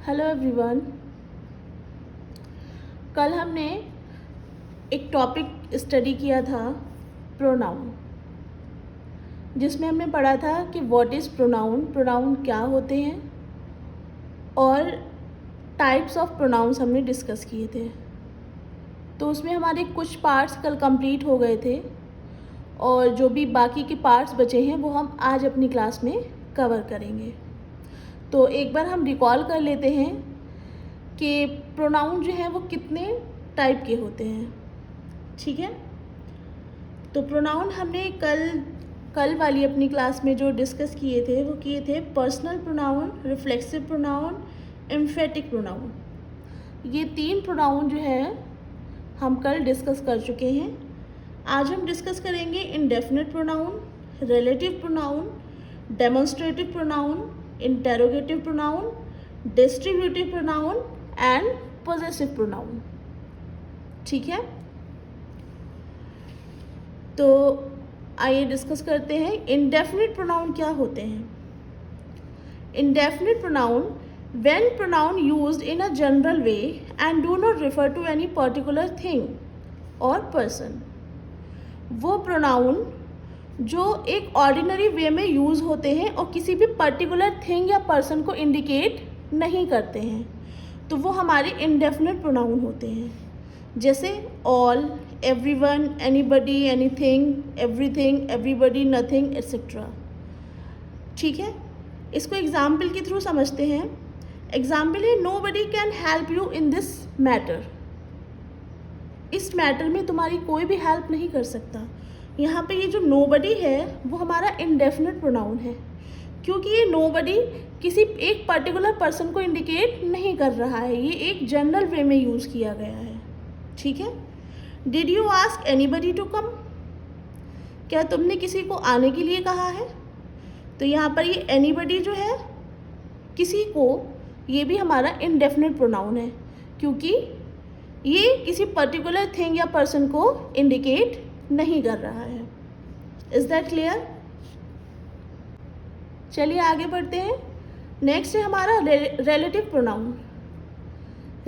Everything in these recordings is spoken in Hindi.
Hello everyone. कल हमने एक टॉपिक स्टडी किया था प्रोनाउन, जिसमें हमने पढ़ा था कि व्हाट इज़ प्रोनाउन, प्रोनाउन क्या होते हैं और टाइप्स ऑफ प्रोनाउंस हमने डिस्कस किए थे। तो उसमें हमारे कुछ पार्ट्स कल कंप्लीट हो गए थे और जो भी बाकी के पार्ट्स बचे हैं वो हम आज अपनी क्लास में कवर करेंगे। तो एक बार हम रिकॉल कर लेते हैं कि प्रोनाउन जो है वो कितने टाइप के होते हैं। ठीक है, तो प्रोनाउन हमने कल वाली अपनी क्लास में जो डिस्कस किए थे वो किए थे personal pronoun, reflexive pronoun, emphatic pronoun. ये 3 प्रोनाउन जो है हम कल डिस्कस कर चुके हैं। आज हम डिस्कस करेंगे indefinite pronoun, relative pronoun, demonstrative pronoun, interrogative pronoun, distributive pronoun and possessive pronoun. ठीक है, तो आइए डिस्कस करते हैं इंडेफिनिट प्रोनाउन क्या होते हैं। Indefinite pronoun when pronoun used in a general way and do not refer to any particular thing और पर्सन। वो प्रोनाउन जो एक ऑर्डिनरी वे में यूज़ होते हैं और किसी भी पर्टिकुलर थिंग या पर्सन को इंडिकेट नहीं करते हैं, तो वो हमारे इंडेफिनिट प्रोनाउन होते हैं। जैसे all, everyone, anybody, anything, everything, everybody, nothing etcetera. ठीक है, इसको एग्जाम्पल के थ्रू समझते हैं। एग्जाम्पल है nobody can help you in this matter. इस मैटर में तुम्हारी कोई भी हेल्प नहीं कर सकता। यहाँ पे ये जो नोबडी है वो हमारा इंडेफिनिट प्रोनाउन है, क्योंकि ये नोबडी किसी एक पर्टिकुलर पर्सन को इंडिकेट नहीं कर रहा है, ये एक जनरल वे में यूज़ किया गया है। ठीक है, did you ask anybody to come, क्या तुमने किसी को आने के लिए कहा है। तो यहाँ पर ये एनीबडी जो है किसी को, ये भी हमारा इंडेफिनिट प्रोनाउन है, क्योंकि ये किसी पर्टिकुलर थिंग या पर्सन को इंडिकेट नहीं कर रहा है। Is that clear? चलिए आगे बढ़ते हैं। नेक्स्ट है हमारा रिलेटिव प्रोनाउन।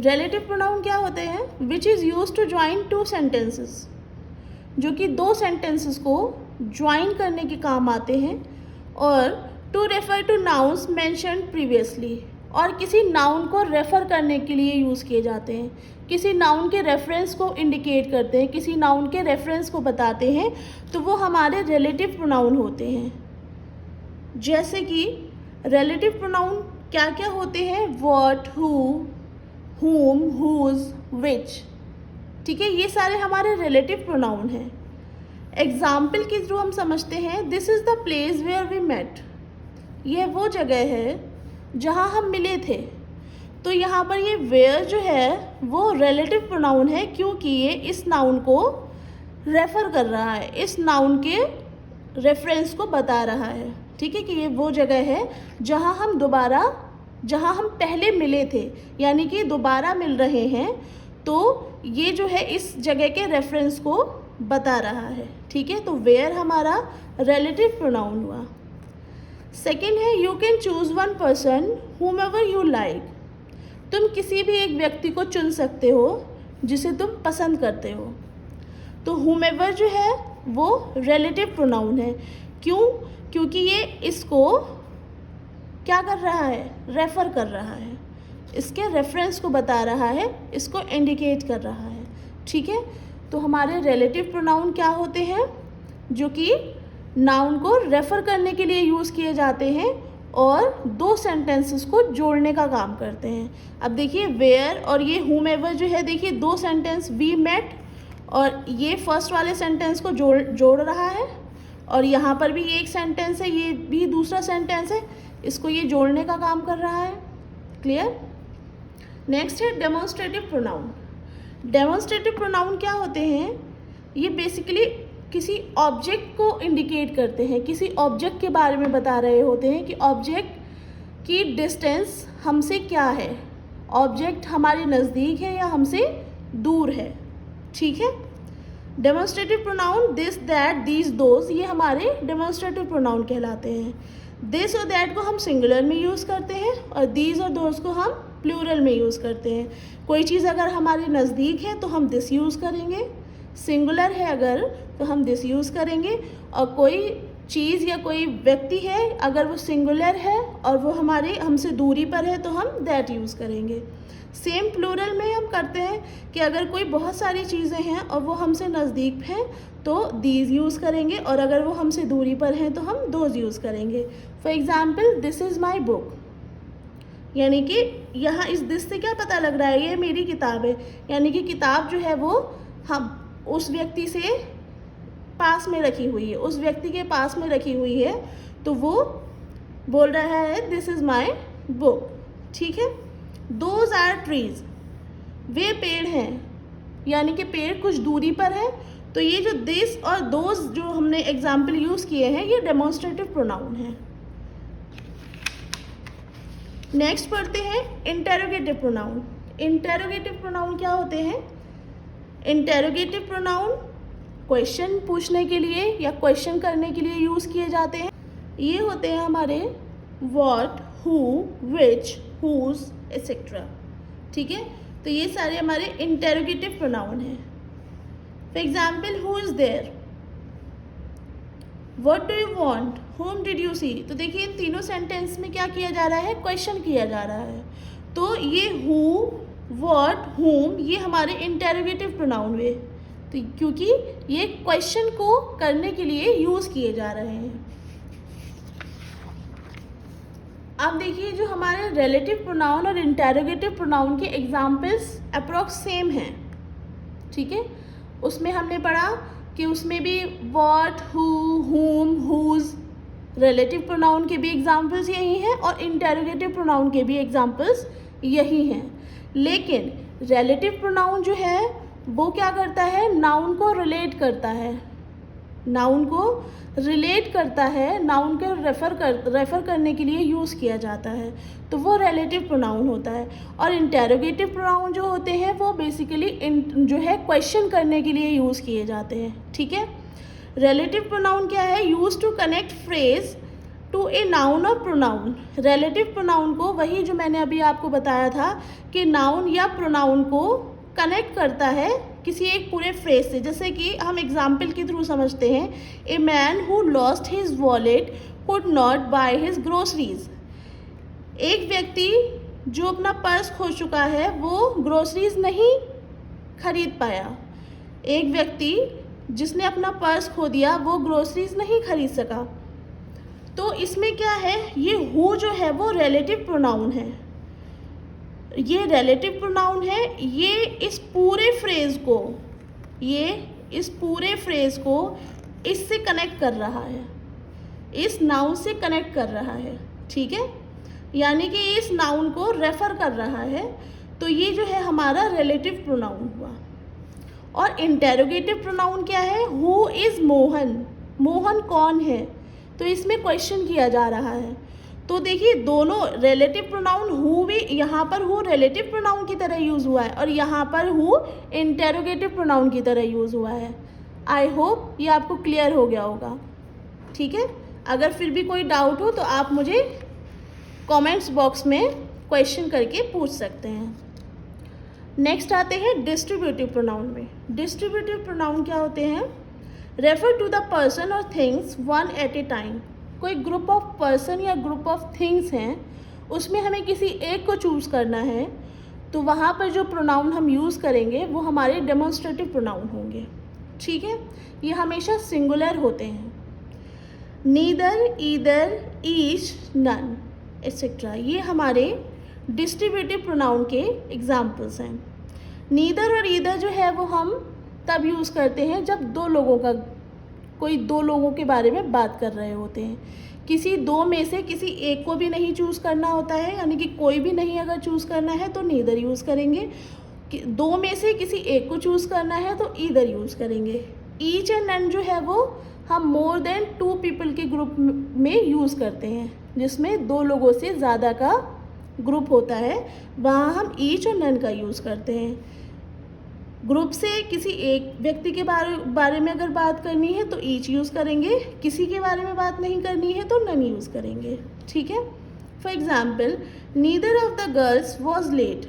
रिलेटिव प्रोनाउन क्या होते हैं? Which is use to join 2 sentences, जो कि 2 सेंटेंसेस को ज्वाइन करने के काम आते हैं, और to refer to nouns mentioned previously, और किसी नाउन को रेफ़र करने के लिए यूज़ किए जाते हैं, किसी नाउन के रेफरेंस को इंडिकेट करते हैं, किसी नाउन के रेफरेंस को बताते हैं, तो वो हमारे रिलेटिव प्रोनाउन होते हैं। जैसे कि रिलेटिव प्रोनाउन क्या क्या होते हैं? What, who, whom, whose, which। ठीक है, ये सारे हमारे रिलेटिव प्रोनाउन हैं। एग्जाम्पल के थ्रू हम समझते हैं this is the place where we met. यह वो जगह है जहाँ हम मिले थे। तो यहाँ पर ये वेयर जो है वो रिलेटिव प्रोनाउन है, क्योंकि ये इस नाउन को रेफ़र कर रहा है, इस नाउन के रेफरेंस को बता रहा है। ठीक है, कि ये वो जगह है जहाँ हम पहले मिले थे, यानी कि दोबारा मिल रहे हैं, तो ये जो है इस जगह के रेफरेंस को बता रहा है। ठीक है, तो वेयर हमारा रिलेटिव प्रोनाउन हुआ। सेकेंड है you can choose one person whom ever you like. तुम किसी भी एक व्यक्ति को चुन सकते हो जिसे तुम पसंद करते हो। तो हुम एवर जो है वो रिलेटिव प्रोनाउन है। क्यों? क्योंकि ये इसको क्या कर रहा है? रेफ़र कर रहा है, इसके रेफरेंस को बता रहा है, इसको इंडिकेट कर रहा है। ठीक है, तो हमारे रिलेटिव प्रोनाउन क्या होते हैं? जो कि नाउन को रेफ़र करने के लिए यूज़ किए जाते हैं और 2 सेंटेंसेस को जोड़ने का काम करते हैं। अब देखिए वेयर और ये हुम एवर जो है, देखिए 2 सेंटेंस, वी मेट, और ये फर्स्ट वाले सेंटेंस को जोड़ रहा है, और यहाँ पर भी ये एक सेंटेंस है, ये भी दूसरा सेंटेंस है, इसको ये जोड़ने का काम कर रहा है। क्लियर? नेक्स्ट है डेमोन्स्ट्रेटिव प्रोनाउन। डेमोन्स्ट्रेटिव प्रोनाउन क्या होते हैं? ये बेसिकली किसी ऑब्जेक्ट को इंडिकेट करते हैं, किसी ऑब्जेक्ट के बारे में बता रहे होते हैं कि ऑब्जेक्ट की डिस्टेंस हमसे क्या है, ऑब्जेक्ट हमारे नज़दीक है या हमसे दूर है। ठीक है, demonstrative pronoun this, that, these, those, ये हमारे डेमोन्स्ट्रेटिव प्रोनाउन कहलाते हैं। दिस और दैट को हम सिंगुलर में यूज़ करते हैं और दीज और दोज को हम प्लूरल में यूज़ करते हैं। कोई चीज़ अगर हमारे नज़दीक है तो हम दिस यूज़ करेंगे, सिंगुलर है अगर तो हम दिस यूज़ करेंगे, और कोई चीज़ या कोई व्यक्ति है अगर वो सिंगुलर है और वो हमसे दूरी पर है तो हम दैट यूज़ करेंगे। सेम प्लूरल में हम करते हैं कि अगर कोई बहुत सारी चीज़ें हैं और वो हमसे नज़दीक हैं तो दीज यूज़ करेंगे, और अगर वो हमसे दूरी पर हैं तो हम दोज यूज़ करेंगे। For example, this is my book, यानी कि यहाँ इस दिस से क्या पता लग रहा है, ये मेरी किताब है, यानी कि किताब जो है वो हम उस व्यक्ति से पास में रखी हुई है, उस व्यक्ति के पास में रखी हुई है, तो वो बोल रहा है दिस इज़ माई बुक। ठीक है। दोज आर ट्रीज, वे पेड़ हैं, यानी कि पेड़ कुछ दूरी पर है, तो ये जो दिस और दोज जो हमने एग्जाम्पल यूज़ किए हैं ये डेमोन्स्ट्रेटिव प्रोनाउन है। नेक्स्ट पढ़ते हैं इंटेरोगेटिव प्रोनाउन। इंटेरोगेटिव प्रोनाउन क्या होते हैं? इंटेरोगेटिव प्रोनाउन क्वेश्चन पूछने के लिए या क्वेश्चन करने के लिए यूज़ किए जाते हैं। ये होते हैं हमारे what, who, which, whose etcetera. ठीक है, तो ये सारे हमारे इंटेरोगेटिव प्रोनाउन हैं। For example, who is there, what do you want, whom did you see. तो देखिए इन तीनों सेंटेंस में क्या किया जा रहा है, क्वेश्चन किया जा रहा है। तो ये हु, व्हाट, होम ये हमारे इंटेरोगेटिव प्रोनाउन हुए, तो क्योंकि ये क्वेश्चन को करने के लिए यूज़ किए जा रहे हैं। अब देखिए जो हमारे रिलेटिव प्रोनाउन और इंटेरोगेटिव प्रोनाउन के एग्जाम्पल्स अप्रॉक्स सेम हैं। ठीक है, उसमें हमने पढ़ा कि उसमें भी what, who, whom, whose relative pronoun के भी एग्जाम्पल्स यही हैं और इंटेरोगेटिव प्रोनाउन के भी एग्जाम्पल्स यही हैं। लेकिन रिलेटिव प्रोनाउन जो है वो क्या करता है, नाउन को रिलेट करता है, नाउन को रिलेट करता है, नाउन को रेफ़र करने के लिए यूज़ किया जाता है, तो वो रिलेटिव प्रोनाउन होता है। और इंटेरोगेटिव प्रोनाउन जो होते हैं वो बेसिकली जो है क्वेश्चन करने के लिए यूज़ किए जाते हैं। ठीक है, रिलेटिव प्रोनाउन क्या है, use to connect phrase to a noun और प्रोनाउन। रिलेटिव प्रोनाउन को वही जो मैंने अभी आपको बताया था कि नाउन या प्रोनाउन को कनेक्ट करता है किसी एक पूरे फ्रेज से। जैसे कि हम एग्जाम्पल के थ्रू समझते हैं, a man who lost his wallet could not by his groceries. एक व्यक्ति जो अपना पर्स खो चुका है वो ग्रोसरीज नहीं खरीद पाया। एक व्यक्ति जिसने अपना पर्स खो दिया वो ग्रोसरीज नहीं खरीद सका। तो इसमें क्या है, ये हु जो है वो रिलेटिव प्रोनाउन है, ये रिलेटिव प्रोनाउन है। ये इस पूरे फ्रेज को इससे कनेक्ट कर रहा है, इस नाउन से कनेक्ट कर रहा है। ठीक है, यानी कि इस नाउन को रेफर कर रहा है, तो ये जो है हमारा रिलेटिव प्रोनाउन हुआ। और इंटेरोगेटिव प्रोनाउन क्या है, हु इज़ मोहन, मोहन कौन है, तो इसमें क्वेश्चन किया जा रहा है। तो देखिए दोनों रिलेटिव प्रोनाउन, हु भी यहाँ पर हु रिलेटिव प्रोनाउन की तरह यूज़ हुआ है और यहाँ पर हु इंटेरोगेटिव प्रोनाउन की तरह यूज़ हुआ है। आई होप ये आपको क्लियर हो गया होगा। ठीक है, अगर फिर भी कोई डाउट हो तो आप मुझे कमेंट्स बॉक्स में क्वेश्चन करके पूछ सकते हैं। नेक्स्ट आते हैं डिस्ट्रीब्यूटिव प्रोनाउन में। डिस्ट्रीब्यूटिव प्रोनाउन क्या होते हैं, रेफर टू द पर्सन और things one at a time. कोई ग्रुप ऑफ पर्सन या ग्रुप ऑफ थिंग्स हैं, उसमें हमें किसी एक को चूज़ करना है, तो वहाँ पर जो प्रोनाउन हम यूज़ करेंगे वो हमारे डेमोन्स्ट्रेटिव प्रोनाउन होंगे। ठीक है, ये हमेशा सिंगुलर होते हैं। Neither, either, each, none etcetera, ये हमारे डिस्ट्रीब्यूटिव प्रोनाउन के एग्जाम्पल्स हैं। नीदर और ईदर जो है वो हम तब यूज़ करते हैं जब कोई दो लोगों के बारे में बात कर रहे होते हैं। किसी दो में से किसी एक को भी नहीं चूज़ करना होता है, यानी कि कोई भी नहीं अगर चूज़ करना है तो नीदर यूज़ करेंगे। दो में से किसी एक को चूज़ करना है तो ईदर यूज़ करेंगे। ईच एंड नन जो है वो हम मोर देन 2 पीपल के ग्रुप में यूज़ करते हैं, जिसमें 2 लोगों से ज़्यादा का ग्रुप होता है, वहाँ हम ईच और नन का यूज़ करते हैं। ग्रुप से किसी एक व्यक्ति के बारे में अगर बात करनी है तो ईच यूज़ करेंगे, किसी के बारे में बात नहीं करनी है तो नन यूज़ करेंगे, ठीक है। For example, neither of the girls was late,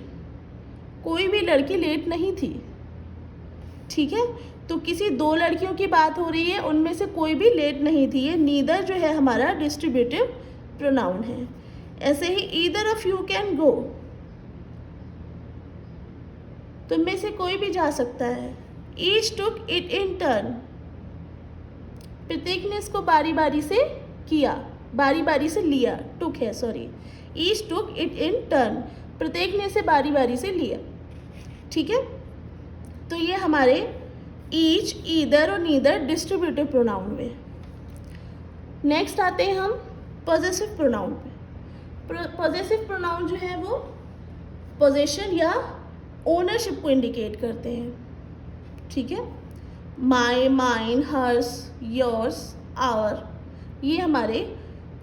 कोई भी लड़की लेट नहीं थी, ठीक है। तो किसी दो लड़कियों की बात हो रही है, उनमें से कोई भी लेट नहीं थी, ये नीदर जो है हमारा डिस्ट्रीब्यूटिव प्रोनाउन है। ऐसे ही either of you can go, तुम में से कोई भी जा सकता है। Each took it in turn, प्रत्येक ने इसको बारी बारी से किया, बारी बारी से लिया, टुक है sorry, each took it in turn, प्रत्येक ने इसे बारी बारी से लिया, ठीक है। तो ये हमारे ईच, ईदर और नीदर डिस्ट्रीब्यूटिव प्रोनाउन में। नेक्स्ट आते हैं हम पॉजेसिव प्रोनाउन पे। पॉजेसिव प्रोनाउन जो है वो पोजेशन या ओनरशिप को इंडिकेट करते हैं, ठीक है। माई, माइन, हर्स, योर्स, आवर, ये हमारे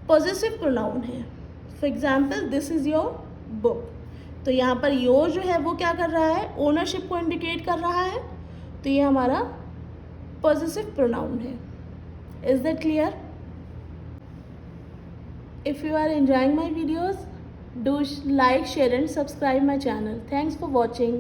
पॉजेसिव प्रोनाउन है। For example, this is your book, तो यहाँ पर योर जो है वो क्या कर रहा है, ओनरशिप को इंडिकेट कर रहा है, तो ये हमारा पॉजेसिव प्रोनाउन है। Is that clear? If you are enjoying my videos, do like, share and subscribe my channel. Thanks for watching.